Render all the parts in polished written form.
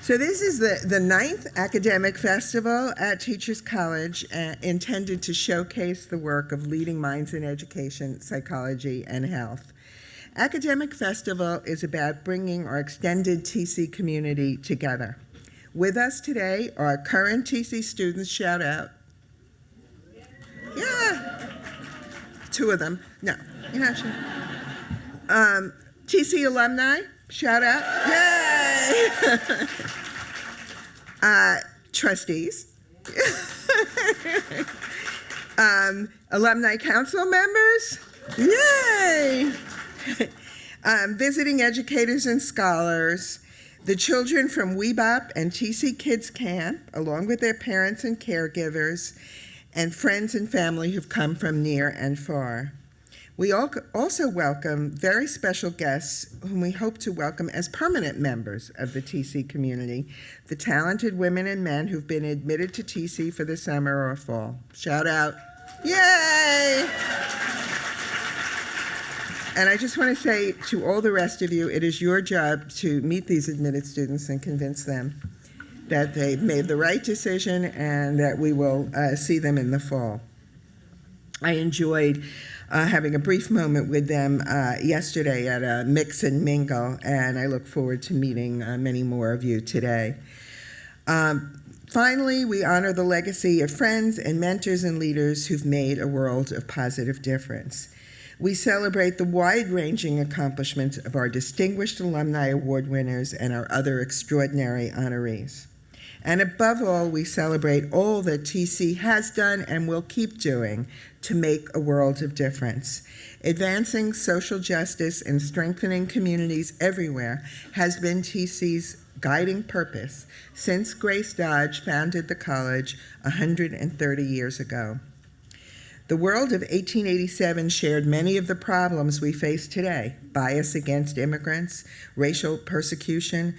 So this is the ninth academic festival at Teachers College, intended to showcase the work of leading minds in education, psychology, and health. Academic Festival is about bringing our extended TC community together. With us today are current TC students, shout out. Yeah, two of them. No, you're not sure. TC alumni, shout out. Yay! Trustees. Alumni council members. Yay! Visiting educators and scholars. The children from WeBop and TC Kids Camp, along with their parents and caregivers, and friends and family who've come from near and far. We also welcome very special guests whom we hope to welcome as permanent members of the TC community, the talented women and men who've been admitted to TC for the summer or fall. Shout out. Yay! And I just want to say to all the rest of you, it is your job to meet these admitted students and convince them that they've made the right decision and that we will see them in the fall. I enjoyed having a brief moment with them yesterday at a mix and mingle, and I look forward to meeting many more of you today. Finally, we honor the legacy of friends and mentors and leaders who've made a world of positive difference. We celebrate the wide-ranging accomplishments of our distinguished alumni award winners and our other extraordinary honorees. And above all, we celebrate all that TC has done and will keep doing to make a world of difference. Advancing social justice and strengthening communities everywhere has been TC's guiding purpose since Grace Dodge founded the college 130 years ago. The world of 1887 shared many of the problems we face today: bias against immigrants, racial persecution,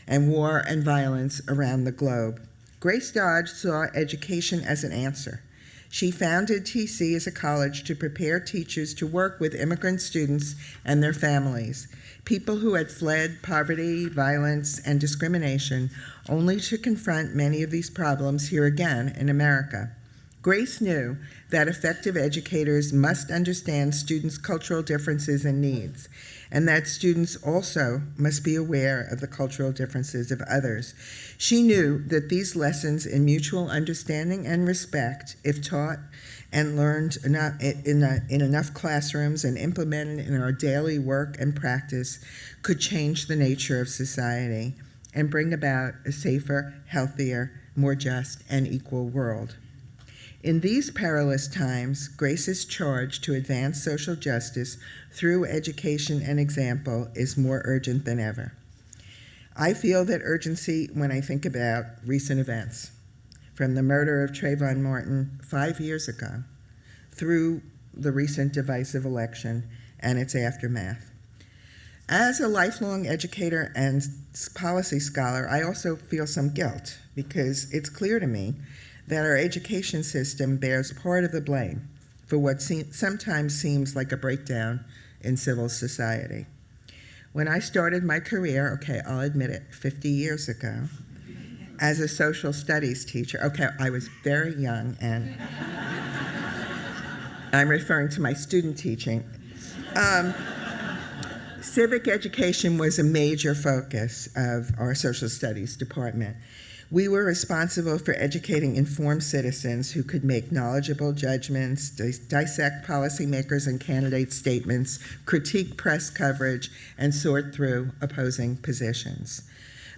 and war and violence around the globe. Grace Dodge saw education as an answer. She founded TC as a college to prepare teachers to work with immigrant students and their families, people who had fled poverty, violence, and discrimination, only to confront many of these problems here again in America. Grace knew that effective educators must understand students' cultural differences and needs, and that students also must be aware of the cultural differences of others. She knew that these lessons in mutual understanding and respect, if taught and learned in enough classrooms and implemented in our daily work and practice, could change the nature of society and bring about a safer, healthier, more just, and equal world. In these perilous times, Grace's charge to advance social justice through education and example is more urgent than ever. I feel that urgency when I think about recent events, from the murder of Trayvon Martin 5 years ago, through the recent divisive election and its aftermath. As a lifelong educator and policy scholar, I also feel some guilt, because it's clear to me that our education system bears part of the blame for what sometimes seems like a breakdown in civil society. When I started my career, okay, I'll admit it, 50 years ago, as a social studies teacher, okay, I was very young, and I'm referring to my student teaching. Civic education was a major focus of our social studies department. We were responsible for educating informed citizens who could make knowledgeable judgments, dissect policymakers and candidate statements, critique press coverage, and sort through opposing positions.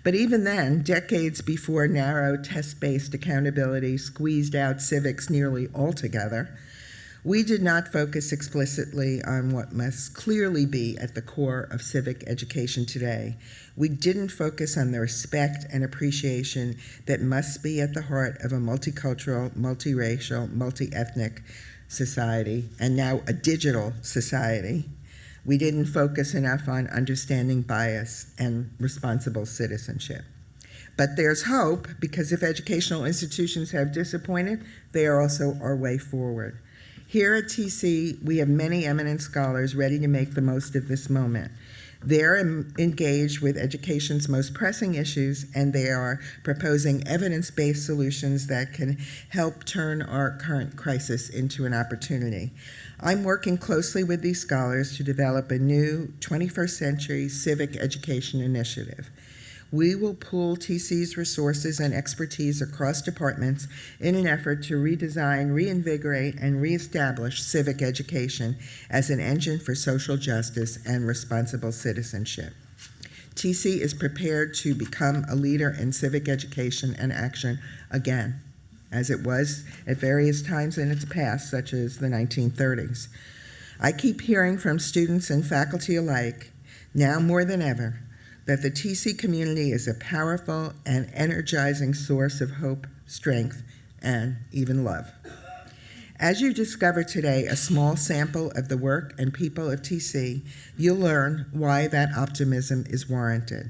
But even then, decades before narrow test-based accountability squeezed out civics nearly altogether, we did not focus explicitly on what must clearly be at the core of civic education today. We didn't focus on the respect and appreciation that must be at the heart of a multicultural, multiracial, multi-ethnic society, and now a digital society. We didn't focus enough on understanding bias and responsible citizenship. But there's hope, because if educational institutions have disappointed, they are also our way forward. Here at TC, we have many eminent scholars ready to make the most of this moment. They're engaged with education's most pressing issues, and they are proposing evidence-based solutions that can help turn our current crisis into an opportunity. I'm working closely with these scholars to develop a new 21st century civic education initiative. We will pool TC's resources and expertise across departments in an effort to redesign, reinvigorate, and reestablish civic education as an engine for social justice and responsible citizenship. TC is prepared to become a leader in civic education and action again, as it was at various times in its past, such as the 1930s. I keep hearing from students and faculty alike, now more than ever, that the TC community is a powerful and energizing source of hope, strength, and even love. As you discover today a small sample of the work and people of TC, you'll learn why that optimism is warranted.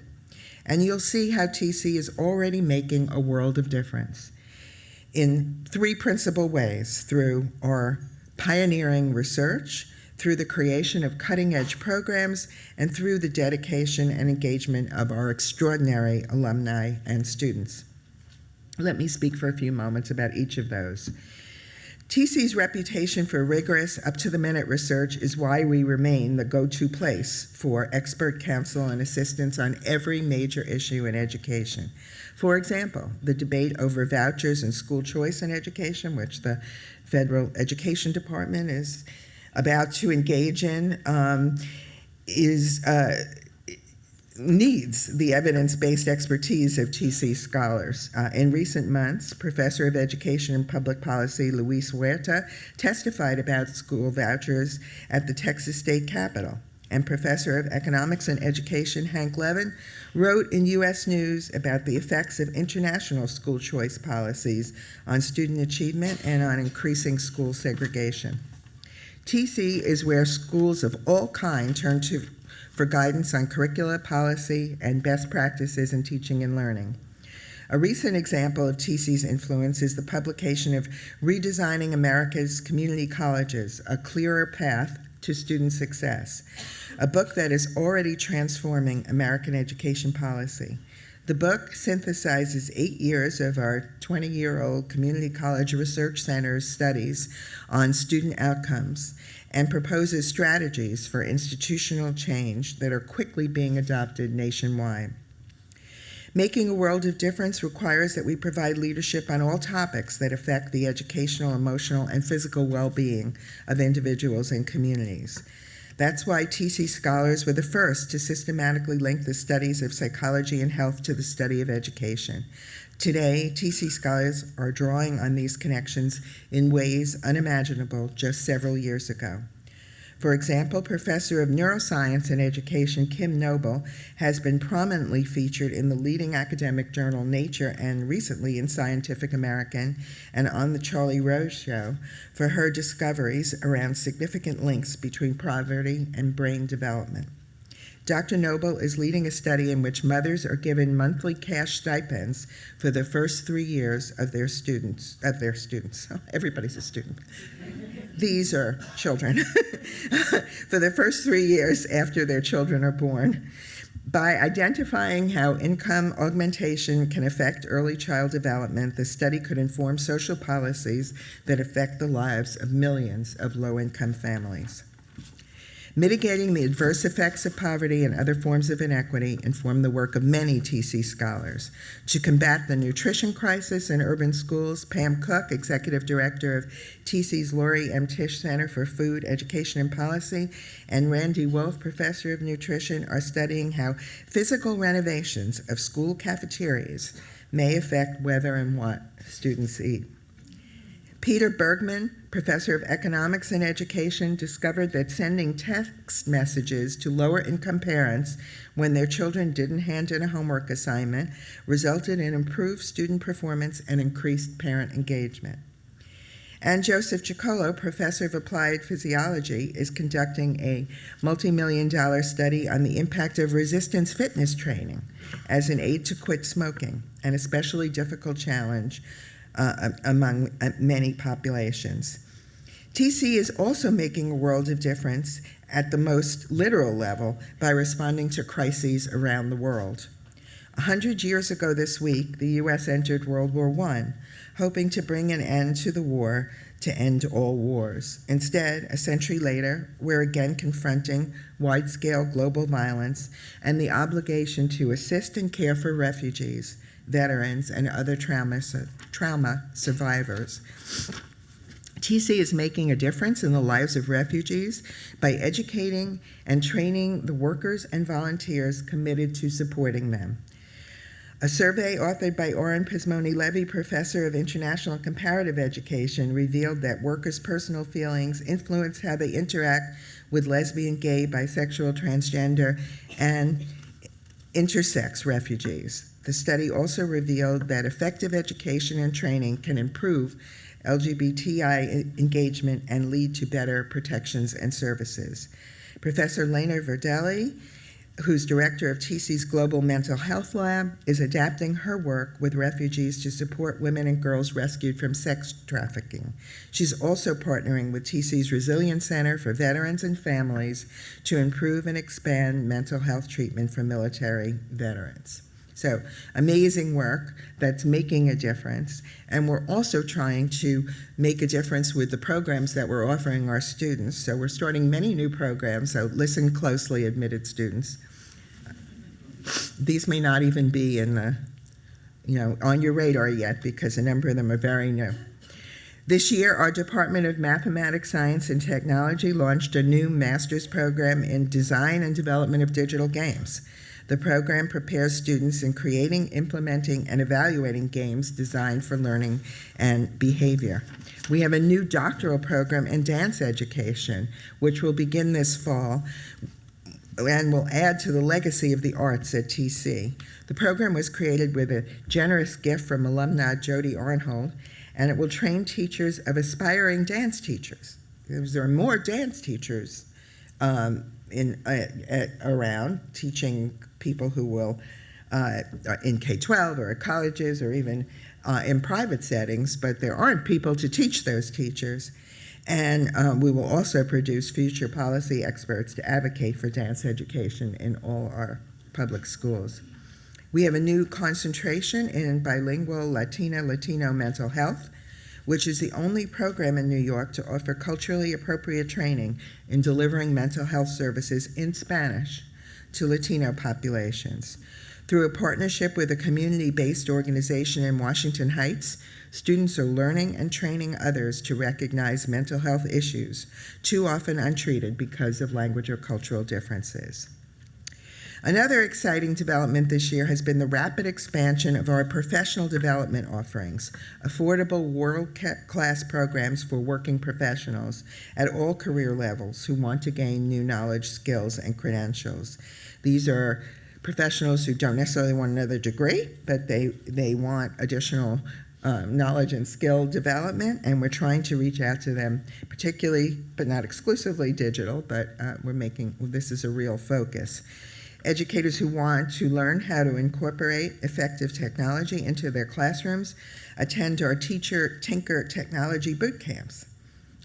And you'll see how TC is already making a world of difference in three principal ways: through our pioneering research, through the creation of cutting-edge programs, and through the dedication and engagement of our extraordinary alumni and students. Let me speak for a few moments about each of those. TC's reputation for rigorous, up-to-the-minute research is why we remain the go-to place for expert counsel and assistance on every major issue in education. For example, the debate over vouchers and school choice in education, which the Federal Education Department is about to engage in, needs the evidence-based expertise of TC scholars. In recent months, Professor of Education and Public Policy Luis Huerta testified about school vouchers at the Texas State Capitol, and Professor of Economics and Education Hank Levin wrote in U.S. News about the effects of international school choice policies on student achievement and on increasing school segregation. TC is where schools of all kinds turn to for guidance on curricula, policy, and best practices in teaching and learning. A recent example of TC's influence is the publication of Redesigning America's Community Colleges, A Clearer Path to Student Success, a book that is already transforming American education policy. The book synthesizes 8 years of our 20-year-old Community College Research Center's studies on student outcomes and proposes strategies for institutional change that are quickly being adopted nationwide. Making a world of difference requires that we provide leadership on all topics that affect the educational, emotional, and physical well-being of individuals and communities. That's why TC scholars were the first to systematically link the studies of psychology and health to the study of education. Today, TC scholars are drawing on these connections in ways unimaginable just several years ago. For example, Professor of Neuroscience and Education Kim Noble has been prominently featured in the leading academic journal Nature and recently in Scientific American and on The Charlie Rose Show for her discoveries around significant links between poverty and brain development. Dr. Noble is leading a study in which mothers are given monthly cash stipends for the first 3 years of their students. Everybody's a student. These are children. For the first 3 years after their children are born. By identifying how income augmentation can affect early child development, the study could inform social policies that affect the lives of millions of low-income families. Mitigating the adverse effects of poverty and other forms of inequity inform the work of many TC scholars. To combat the nutrition crisis in urban schools, Pam Cook, Executive Director of TC's Laurie M. Tisch Center for Food, Education, and Policy, and Randy Wolf, Professor of Nutrition, are studying how physical renovations of school cafeterias may affect whether and what students eat. Peter Bergman, Professor of Economics and Education, discovered that sending text messages to lower-income parents when their children didn't hand in a homework assignment resulted in improved student performance and increased parent engagement. And Joseph Ciccolo, Professor of Applied Physiology, is conducting a multi-million-dollar study on the impact of resistance fitness training as an aid to quit smoking, an especially difficult challenge among many populations. TC is also making a world of difference at the most literal level by responding to crises around the world. 100 years ago this week, the U.S. entered World War I, hoping to bring an end to the war to end all wars. Instead, a century later, we're again confronting wide-scale global violence and the obligation to assist and care for refugees, veterans, and other trauma survivors. TC is making a difference in the lives of refugees by educating and training the workers and volunteers committed to supporting them. A survey authored by Oren Pizmoni-Levy, professor of international comparative education, revealed that workers' personal feelings influence how they interact with lesbian, gay, bisexual, transgender, and intersex refugees. The study also revealed that effective education and training can improve LGBTI engagement and lead to better protections and services. Professor Lena Verdelli, who's director of TC's Global Mental Health Lab, is adapting her work with refugees to support women and girls rescued from sex trafficking. She's also partnering with TC's Resilience Center for Veterans and Families to improve and expand mental health treatment for military veterans. So, amazing work that's making a difference, and we're also trying to make a difference with the programs that we're offering our students. So we're starting many new programs, so listen closely, admitted students. These may not even be in the, on your radar yet, because a number of them are very new. This year, our Department of Mathematics, Science, and Technology launched a new master's program in design and development of digital games. The program prepares students in creating, implementing, and evaluating games designed for learning and behavior. We have a new doctoral program in dance education, which will begin this fall and will add to the legacy of the arts at TC. The program was created with a generous gift from alumni Jody Arnhold, and it will train teachers of aspiring dance teachers. There are more dance teachers around teaching people who will, in K-12 or at colleges or even in private settings, but there aren't people to teach those teachers. And we will also produce future policy experts to advocate for dance education in all our public schools. We have a new concentration in bilingual Latino mental health, which is the only program in New York to offer culturally appropriate training in delivering mental health services in Spanish to Latino populations. Through a partnership with a community-based organization in Washington Heights, students are learning and training others to recognize mental health issues, too often untreated because of language or cultural differences. Another exciting development this year has been the rapid expansion of our professional development offerings, affordable world-class programs for working professionals at all career levels who want to gain new knowledge, skills, and credentials. These are professionals who don't necessarily want another degree, but they want additional knowledge and skill development, and we're trying to reach out to them, particularly, but not exclusively digital, but this is a real focus. Educators who want to learn how to incorporate effective technology into their classrooms attend our Teacher Tinker Technology boot camps.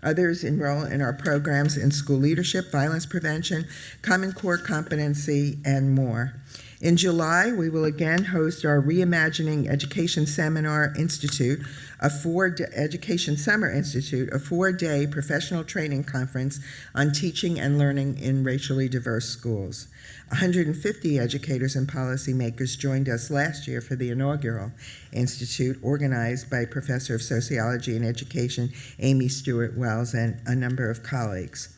Others enroll in our programs in school leadership, violence prevention, Common Core competency, and more. In July, we will again host our Reimagining Education Seminar Institute, Education Summer Institute, a 4-day professional training conference on teaching and learning in racially diverse schools. 150 educators and policymakers joined us last year for the inaugural institute, organized by Professor of Sociology and Education Amy Stewart Wells and a number of colleagues.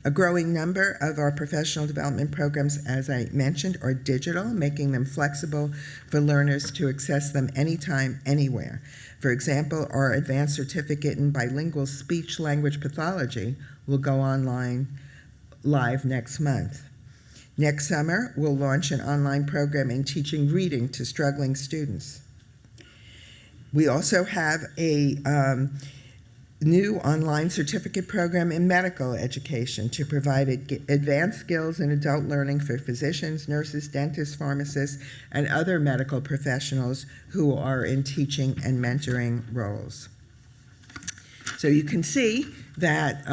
A growing number of our professional development programs, as I mentioned, are digital, making them flexible for learners to access them anytime, anywhere. For example, our advanced certificate in bilingual speech-language pathology will go online live next month. Next summer, we'll launch an online program in teaching reading to struggling students. We also have a new online certificate program in medical education to provide advanced skills in adult learning for physicians, nurses, dentists, pharmacists, and other medical professionals who are in teaching and mentoring roles. So you can see that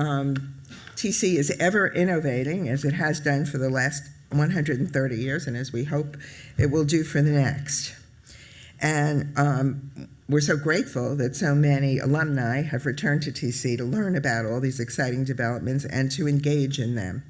TC is ever innovating, as it has done for the last 130 years, and as we hope it will do for the next. And we're so grateful that so many alumni have returned to TC to learn about all these exciting developments and to engage in them.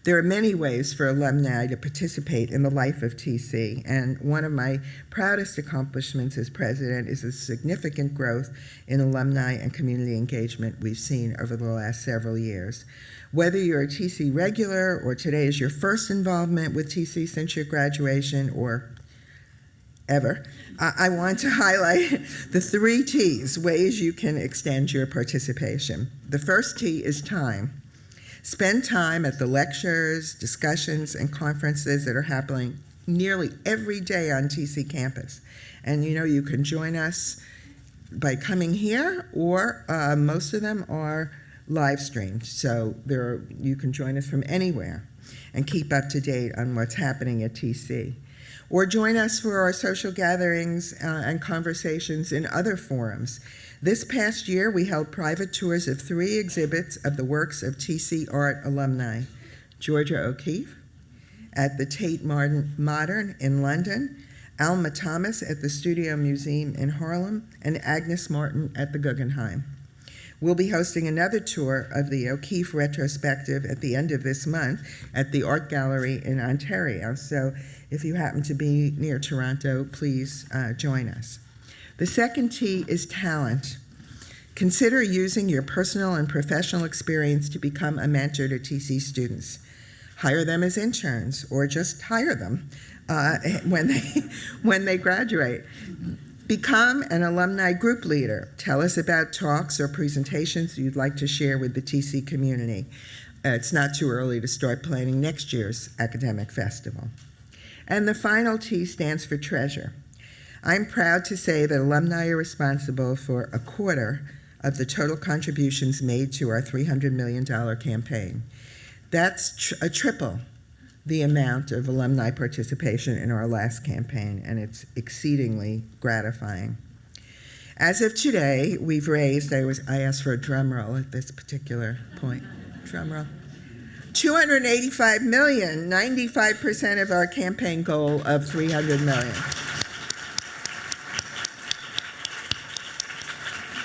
There are many ways for alumni to participate in the life of TC, and one of my proudest accomplishments as president is the significant growth in alumni and community engagement we've seen over the last several years. Whether you're a TC regular or today is your first involvement with TC since your graduation or ever, I want to highlight the 3 T's, ways you can extend your participation. The first T is time. Spend time at the lectures, discussions, and conferences that are happening nearly every day on TC campus. And you can join us by coming here, or most of them are live streamed. So you can join us from anywhere and keep up to date on what's happening at TC. Or join us for our social gatherings and conversations in other forums. This past year, we held private tours of 3 exhibits of the works of TC Art alumni: Georgia O'Keeffe at the Tate Modern in London, Alma Thomas at the Studio Museum in Harlem, and Agnes Martin at the Guggenheim. We'll be hosting another tour of the O'Keeffe retrospective at the end of this month at the Art Gallery in Ontario. So if you happen to be near Toronto, please join us. The second T is talent. Consider using your personal and professional experience to become a mentor to TC students. Hire them as interns, or just hire them when they graduate. Become an alumni group leader. Tell us about talks or presentations you'd like to share with the TC community. It's not too early to start planning next year's academic festival. And the final T stands for treasure. I'm proud to say that alumni are responsible for 1/4 of the total contributions made to our $300 million campaign. That's a triple the amount of alumni participation in our last campaign, and it's exceedingly gratifying. As of today, we've raised, I asked for a drum roll at this particular point, drum roll, $285 million, 95% of our campaign goal of $300 million.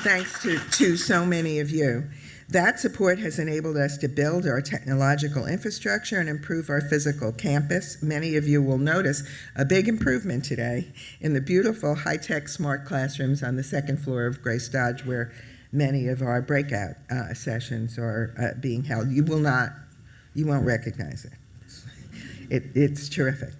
Thanks to so many of you. That support has enabled us to build our technological infrastructure and improve our physical campus. Many of you will notice a big improvement today in the beautiful high-tech smart classrooms on the 2nd floor of Grace Dodge, where many of our breakout sessions are being held. You won't recognize it. It's terrific.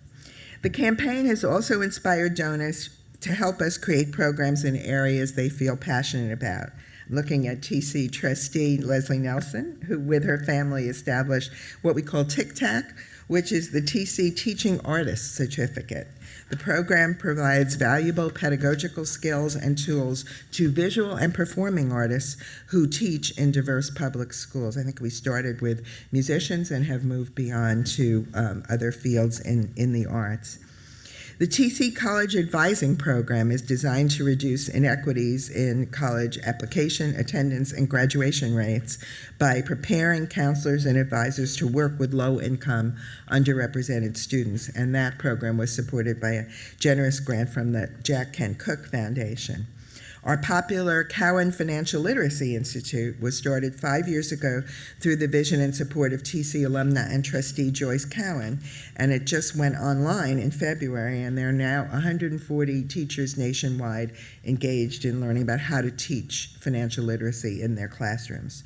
The campaign has also inspired donors to help us create programs in areas they feel passionate about. Looking at TC trustee Leslie Nelson, who with her family established what we call TIC-TAC, which is the TC Teaching Artist Certificate. The program provides valuable pedagogical skills and tools to visual and performing artists who teach in diverse public schools. I think we started with musicians and have moved beyond to other fields in the arts. The TC College Advising Program is designed to reduce inequities in college application, attendance, and graduation rates by preparing counselors and advisors to work with low-income, underrepresented students, and that program was supported by a generous grant from the Jack Kent Cooke Foundation. Our popular Cowan Financial Literacy Institute was started 5 years ago through the vision and support of TC alumna and trustee Joyce Cowan, and it just went online in February, and there are now 140 teachers nationwide engaged in learning about how to teach financial literacy in their classrooms.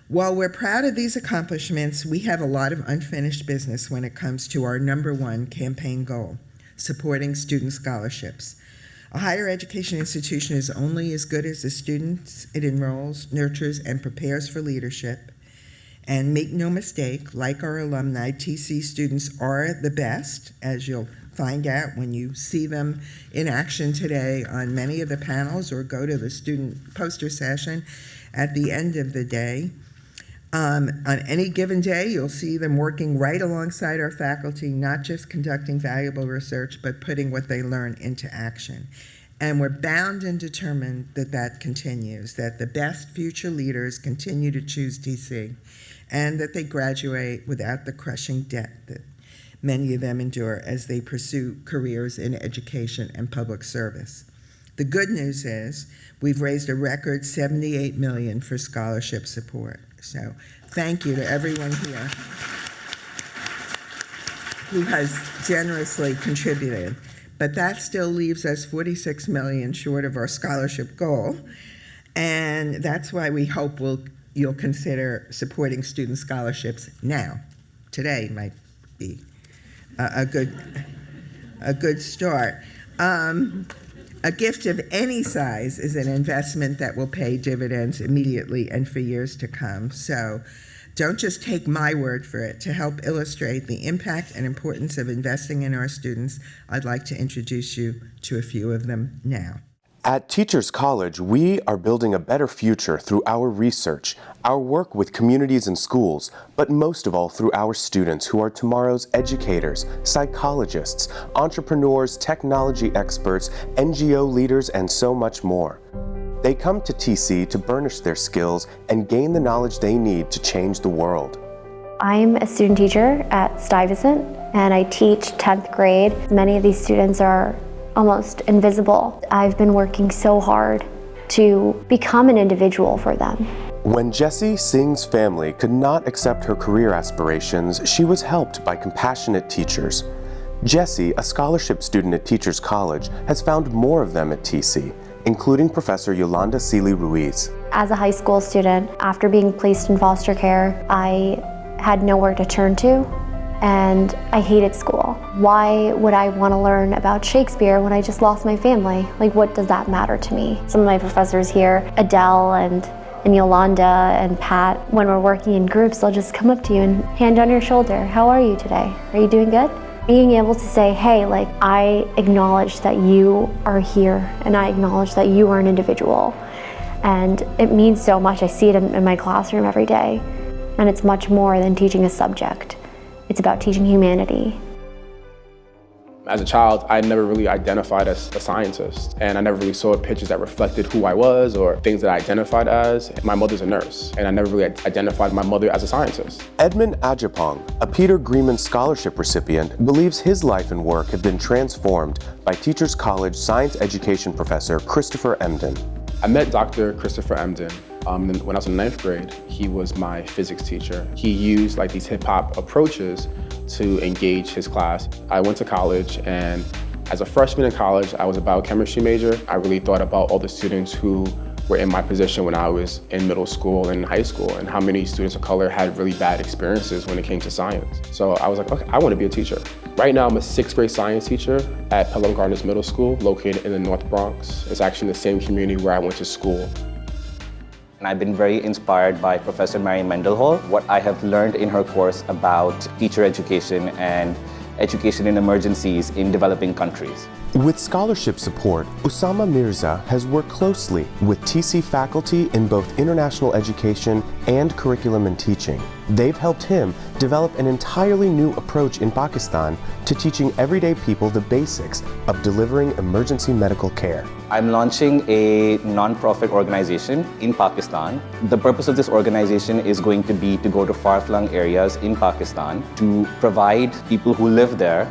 While we're proud of these accomplishments, we have a lot of unfinished business when it comes to our #1 campaign goal, supporting student scholarships. A higher education institution is only as good as the students it enrolls, nurtures, and prepares for leadership. And make no mistake, like our alumni, TC students are the best, as you'll find out when you see them in action today on many of the panels or go to the student poster session at the end of the day. On any given day, you'll see them working right alongside our faculty, not just conducting valuable research, but putting what they learn into action. And we're bound and determined that that continues, that the best future leaders continue to choose TC, and that they graduate without the crushing debt that many of them endure as they pursue careers in education and public service. The good news is we've raised a record $78 million for scholarship support. So thank you to everyone here who has generously contributed. But that still leaves us $46 million short of our scholarship goal. And that's why we hope you'll consider supporting student scholarships now. Today might be a good start. A gift of any size is an investment that will pay dividends immediately and for years to come. So don't just take my word for it. To help illustrate the impact and importance of investing in our students, I'd like to introduce you to a few of them now. At Teachers College, we are building a better future through our research, our work with communities and schools, but most of all through our students who are tomorrow's educators, psychologists, entrepreneurs, technology experts, NGO leaders, and so much more. They come to TC to burnish their skills and gain the knowledge they need to change the world. I'm a student teacher at Stuyvesant, and I teach 10th grade. Many of these students are almost invisible. I've been working so hard to become an individual for them. When Jessie Singh's family could not accept her career aspirations, she was helped by compassionate teachers. Jessie, a scholarship student at Teachers College, has found more of them at TC, including Professor Yolanda Seeley Ruiz. As a high school student, after being placed in foster care, I had nowhere to turn to, and I hated school. Why would I want to learn about Shakespeare when I just lost my family? Like, what does that matter to me? Some of my professors here, Adele and Yolanda and Pat, when we're working in groups, they'll just come up to you and hand on your shoulder. How are you today? Are you doing good? Being able to say, hey, like, I acknowledge that you are here, and I acknowledge that you are an individual. And it means so much. I see it in my classroom every day. And it's much more than teaching a subject. It's about teaching humanity. As a child, I never really identified as a scientist, and I never really saw pictures that reflected who I was or things that I identified as. My mother's a nurse, and I never really identified my mother as a scientist. Edmund Ajapong, a Peter Grieman Scholarship recipient, believes his life and work have been transformed by Teachers College science education professor Christopher Emden. I met Dr. Christopher Emden when I was in 9th grade. He was my physics teacher. He used like these hip-hop approaches to engage his class. I went to college, and as a freshman in college, I was a biochemistry major. I really thought about all the students who were in my position when I was in middle school and high school, and how many students of color had really bad experiences when it came to science. So I was like, okay, I want to be a teacher. Right now, I'm a 6th grade science teacher at Pelham Gardens Middle School, located in the North Bronx. It's actually in the same community where I went to school. And I've been very inspired by Professor Mary Mendenhall, what I have learned in her course about teacher education and education in emergencies in developing countries. With scholarship support, Usama Mirza has worked closely with TC faculty in both international education and curriculum and teaching. They've helped him develop an entirely new approach in Pakistan to teaching everyday people the basics of delivering emergency medical care. I'm launching a non-profit organization in Pakistan. The purpose of this organization is going to be to go to far-flung areas in Pakistan to provide people who live there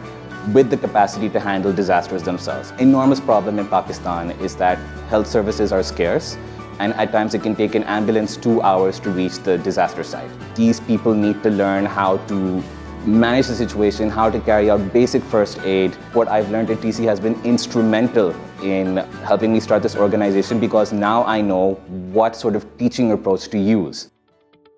with the capacity to handle disasters themselves. Enormous problem in Pakistan is that health services are scarce, and at times it can take an ambulance 2 hours to reach the disaster site. These people need to learn how to manage the situation, how to carry out basic first aid. What I've learned at TC has been instrumental in helping me start this organization, because now I know what sort of teaching approach to use.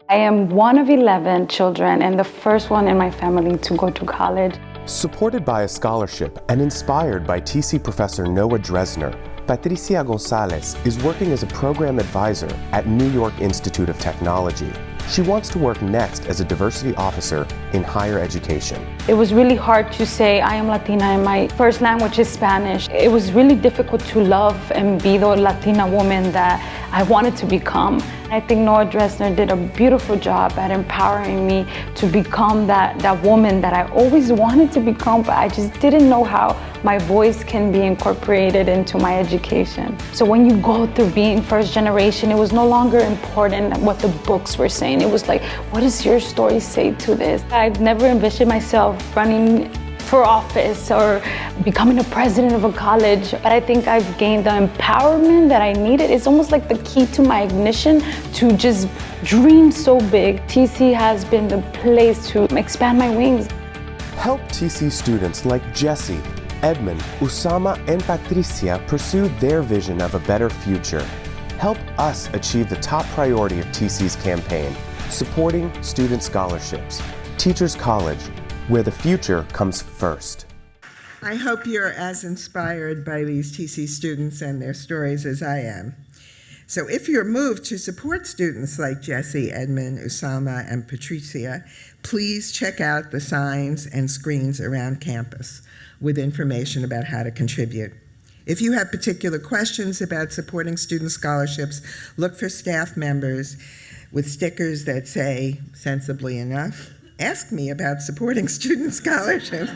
I am one of 11 children and the first one in my family to go to college. Supported by a scholarship and inspired by TC professor Noah Dresner, Patricia Gonzalez is working as a program advisor at New York Institute of Technology. She wants to work next as a diversity officer in higher education. It was really hard to say I am Latina and my first language is Spanish. It was really difficult to love and be the Latina woman that I wanted to become. I think Noah Dressner did a beautiful job at empowering me to become that woman that I always wanted to become, but I just didn't know how my voice can be incorporated into my education. So when you go through being first generation, it was no longer important what the books were saying. It was like, what does your story say to this? I've never envisioned myself running for office or becoming a president of a college, but I think I've gained the empowerment that I needed. It's almost like the key to my ignition to just dream so big. TC has been the place to expand my wings. Help TC students like Jesse, Edmund, Usama, and Patricia pursue their vision of a better future. Help us achieve the top priority of TC's campaign, supporting student scholarships. Teachers College, where the future comes first. I hope you're as inspired by these TC students and their stories as I am. So if you're moved to support students like Jesse, Edmund, Usama, and Patricia, please check out the signs and screens around campus with information about how to contribute. If you have particular questions about supporting student scholarships, look for staff members with stickers that say, "Sensibly enough, ask me about supporting student scholarships."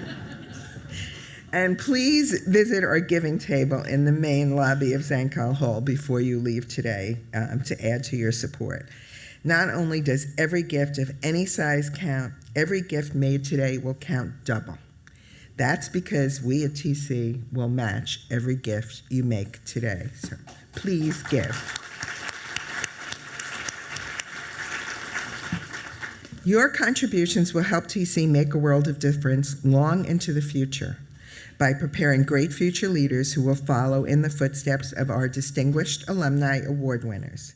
And please visit our giving table in the main lobby of Zankal Hall before you leave today to add to your support. Not only does every gift of any size count, every gift made today will count double. That's because we at TC will match every gift you make today. So please give. Your contributions will help TC make a world of difference long into the future by preparing great future leaders who will follow in the footsteps of our distinguished alumni award winners.